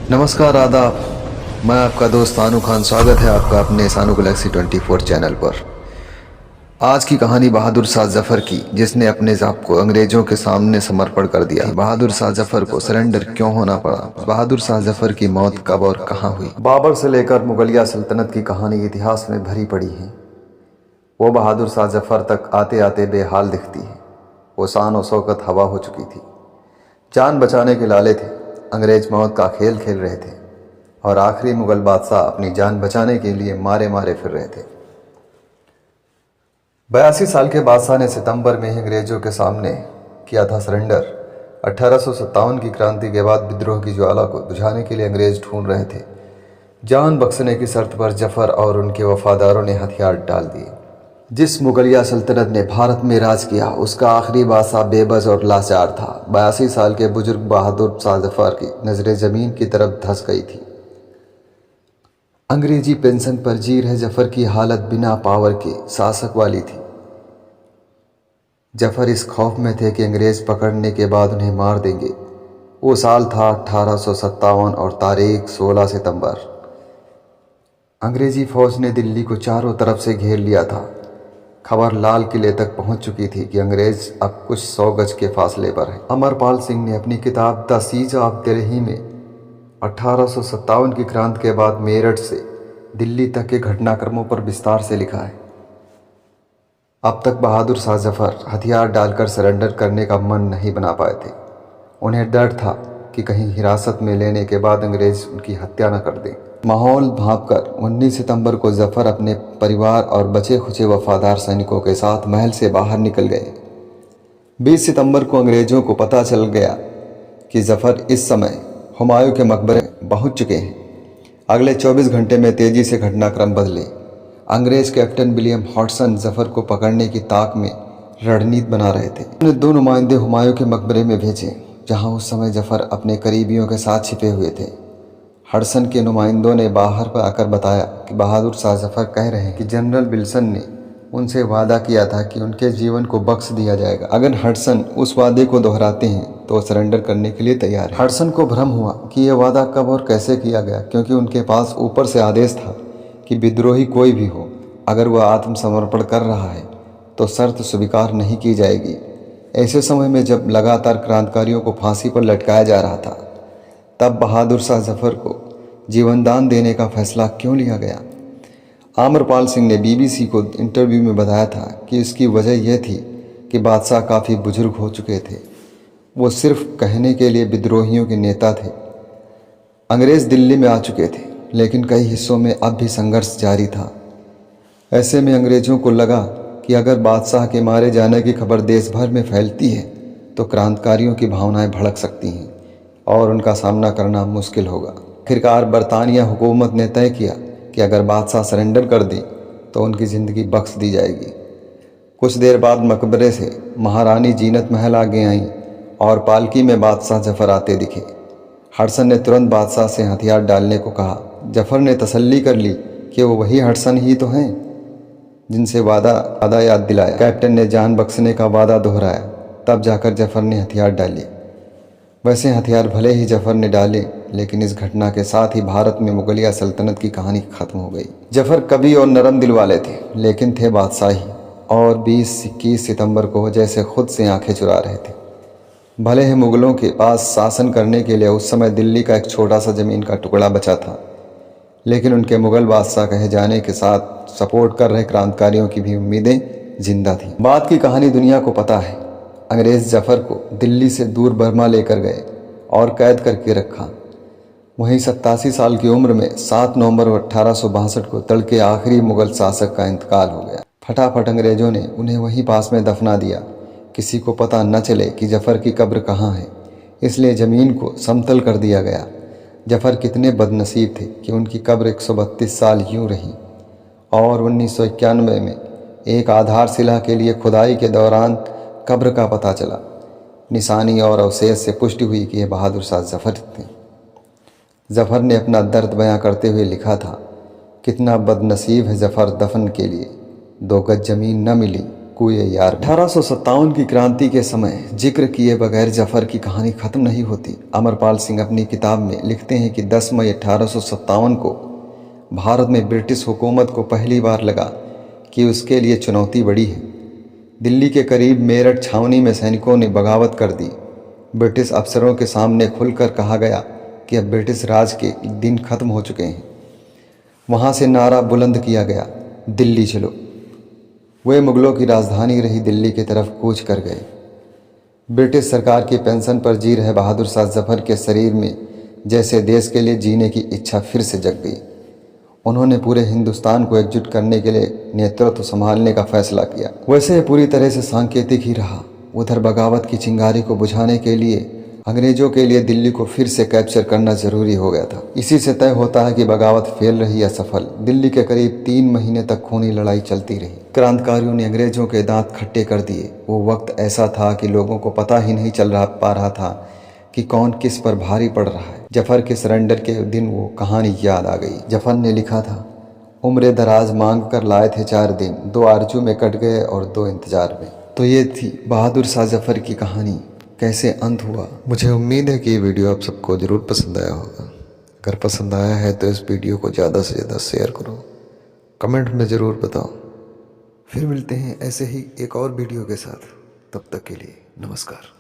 नमस्कार, आदाब। मैं आपका दोस्त सानू खान। स्वागत है आपका अपने सानू गैलेक्सी 24 चैनल पर। आज की कहानी बहादुर शाह जफर की, जिसने अपने ज़ात को अंग्रेजों के सामने समर्पण कर दिया। बहादुर शाह जफर को सरेंडर क्यों होना पड़ा? बहादुर शाह जफर की मौत कब और कहाँ हुई? बाबर से लेकर मुगलिया सल्तनत की कहानी इतिहास में भरी पड़ी है। वो बहादुर शाह जफर तक आते आते बेहाल दिखती है। वो शान और शौकत हवा हो चुकी थी। जान बचाने के लाले थे। अंग्रेज मौत का खेल खेल रहे थे और आखिरी मुगल बादशाह अपनी जान बचाने के लिए मारे मारे फिर रहे थे। 82 साल के बादशाह ने सितंबर में ही अंग्रेजों के सामने किया था सरेंडर। 1857 की क्रांति के बाद विद्रोह की ज्वाला को बुझाने के लिए अंग्रेज ढूंढ रहे थे। जान बख्शने की शर्त पर जफर और उनके वफादारों ने हथियार डाल दिए। जिस मुगलिया सल्तनत ने भारत में राज किया, उसका आखिरी बादशाह बेबस और लाचार था। 82 साल के बुजुर्ग बहादुर शाह जफर की नजरें जमीन की तरफ धंस गई थी। अंग्रेजी पेंशन पर जी रहे जफर की हालत बिना पावर के शासक वाली थी। जफर इस खौफ में थे कि अंग्रेज पकड़ने के बाद उन्हें मार देंगे। वो साल था 1857 और तारीख 16 सितंबर। अंग्रेजी फौज ने दिल्ली को चारों तरफ से घेर लिया था। खबर लाल किले तक पहुंच चुकी थी कि अंग्रेज अब कुछ 100 गज के फासले पर है। अमरपाल सिंह ने अपनी किताब द सीज ऑफ दिल्ली में 1857 की क्रांति के बाद मेरठ से दिल्ली तक के घटनाक्रमों पर विस्तार से लिखा है। अब तक बहादुर शाह जफर हथियार डालकर सरेंडर करने का मन नहीं बना पाए थे। उन्हें डर था कि कहीं हिरासत में लेने के बाद अंग्रेज उनकी हत्या न कर दें। माहौल भांपकर 19 सितंबर को जफर अपने परिवार और बचे खुचे वफादार सैनिकों के साथ महल से बाहर निकल गए। 20 सितंबर को अंग्रेजों को पता चल गया कि जफर इस समय हुमायूं के मकबरे पहुंच चुके हैं। अगले 24 घंटे में तेजी से घटनाक्रम बदले। अंग्रेज कैप्टन विलियम हॉटसन जफर को पकड़ने की ताक में रणनीति बना रहे थे। उन्होंने 2 नुमाइंदे हुमायूं के मकबरे में भेजे, जहां उस समय जफर अपने करीबियों के साथ छिपे हुए थे। हडसन के नुमाइंदों ने बाहर पर आकर बताया कि बहादुर शाह जफर कह रहे हैं कि जनरल विल्सन ने उनसे वादा किया था कि उनके जीवन को बख्श दिया जाएगा अगर हडसन उस वादे को दोहराते हैं तो वो सरेंडर करने के लिए तैयार है। हडसन को भ्रम हुआ कि यह वादा कब और कैसे किया गया, क्योंकि उनके पास ऊपर से आदेश था कि विद्रोही कोई भी हो, अगर वह आत्मसमर्पण कर रहा है तो शर्त स्वीकार नहीं की जाएगी। ऐसे समय में जब लगातार क्रांतिकारियों को फांसी पर लटकाया जा रहा था, तब बहादुर शाह जफर को जीवनदान देने का फैसला क्यों लिया गया? आमरपाल सिंह ने बीबीसी को इंटरव्यू में बताया था कि इसकी वजह यह थी कि बादशाह काफ़ी बुजुर्ग हो चुके थे। वो सिर्फ कहने के लिए विद्रोहियों के नेता थे। अंग्रेज दिल्ली में आ चुके थे, लेकिन कई हिस्सों में अब भी संघर्ष जारी था। ऐसे में अंग्रेजों को लगा कि अगर बादशाह के मारे जाने की खबर देश भर में फैलती है तो क्रांतिकारियों की भावनाएं भड़क सकती हैं और उनका सामना करना मुश्किल होगा। आखिरकार बरतानिया हुकूमत ने तय किया कि अगर बादशाह सरेंडर कर दें तो उनकी ज़िंदगी बख्श दी जाएगी। कुछ देर बाद मकबरे से महारानी जीनत महल आगे आईं और पालकी में बादशाह जफर आते दिखे। हडसन ने तुरंत बादशाह से हथियार डालने को कहा। जफर ने तसल्ली कर ली कि वो वही हडसन ही तो हैं जिनसे वादा याद दिलाया। कैप्टन ने जान बख्शने का वादा दोहराया, तब जाकर जफर ने हथियार डाले। वैसे हथियार भले ही जफर ने डाले, लेकिन इस घटना के साथ ही भारत में मुगलिया सल्तनत की कहानी खत्म हो गई। जफर कवि और नरम दिल वाले थे, लेकिन थे बादशाही, और 20-21 सितंबर को जैसे खुद से आंखें चुरा रहे थे। भले ही मुगलों के पास शासन करने के लिए उस समय दिल्ली का एक छोटा सा ज़मीन का टुकड़ा बचा था, लेकिन उनके मुगल बादशाह कहे जाने के साथ सपोर्ट कर रहे क्रांतिकारियों की भी उम्मीदें जिंदा थीं। बाद की कहानी दुनिया को पता है। अंग्रेज जफर को दिल्ली से दूर बर्मा लेकर गए और कैद करके रखा। वहीं 87 साल की उम्र में 7 नवंबर 1862 को तड़के आखिरी मुगल शासक का इंतकाल हो गया। फटाफट अंग्रेजों ने उन्हें वहीं पास में दफना दिया। किसी को पता न चले कि जफर की कब्र कहाँ है, इसलिए ज़मीन को समतल कर दिया गया। जफर कितने बदनसीब थे कि उनकी कब्र 132 साल यूँ रही, और 1991 में एक आधारशिला के लिए खुदाई के दौरान कब्र का पता चला। निशानी और अवशेष से पुष्टि हुई कि यह बहादुर शाह जफर थे। जफर ने अपना दर्द बयां करते हुए लिखा था, कितना बदनसीब है जफर दफन के लिए, 2 गज ज़मीन न मिली कोई यार। 1857 की क्रांति के समय जिक्र किए बगैर जफर की कहानी खत्म नहीं होती। अमरपाल सिंह अपनी किताब में लिखते हैं कि 10 मई 1857 को भारत में ब्रिटिश हुकूमत को पहली बार लगा कि उसके लिए चुनौती बड़ी है। दिल्ली के करीब मेरठ छावनी में सैनिकों ने बगावत कर दी। ब्रिटिश अफसरों के सामने खुलकर कहा गया कि अब ब्रिटिश राज के दिन खत्म हो चुके हैं। वहाँ से नारा बुलंद किया गया, दिल्ली चलो। वे मुगलों की राजधानी रही दिल्ली की तरफ कूच कर गए। ब्रिटिश सरकार की पेंशन पर जी रहे बहादुर शाह जफर के शरीर में जैसे देश के लिए जीने की इच्छा फिर से जग गई। उन्होंने पूरे हिंदुस्तान को एकजुट करने के लिए नेतृत्व संभालने का फैसला किया। वैसे यह पूरी तरह से सांकेतिक ही रहा। उधर बगावत की चिंगारी को बुझाने के लिए अंग्रेजों के लिए दिल्ली को फिर से कैप्चर करना जरूरी हो गया था। इसी से तय होता है कि बगावत फेल रही या सफल। दिल्ली के करीब 3 महीने तक खूनी लड़ाई चलती रही। क्रांतिकारियों ने अंग्रेजों के दांत खट्टे कर दिए। वो वक्त ऐसा था कि लोगों को पता ही नहीं चल पा रहा था कि कौन किस पर भारी पड़ रहा है। जफर के सरेंडर के दिन वो कहानी याद आ गई। जफर ने लिखा था, उम्र दराज मांग कर लाए थे 4 दिन, 2 आरजू में कट गए और 2 इंतजार में। तो ये थी बहादुर शाह जफर की कहानी, कैसे अंत हुआ। मुझे उम्मीद है कि ये वीडियो आप सबको ज़रूर पसंद आया होगा। अगर पसंद आया है तो इस वीडियो को ज़्यादा से ज़्यादा शेयर करो, कमेंट में ज़रूर बताओ। फिर मिलते हैं ऐसे ही एक और वीडियो के साथ। तब तक के लिए नमस्कार।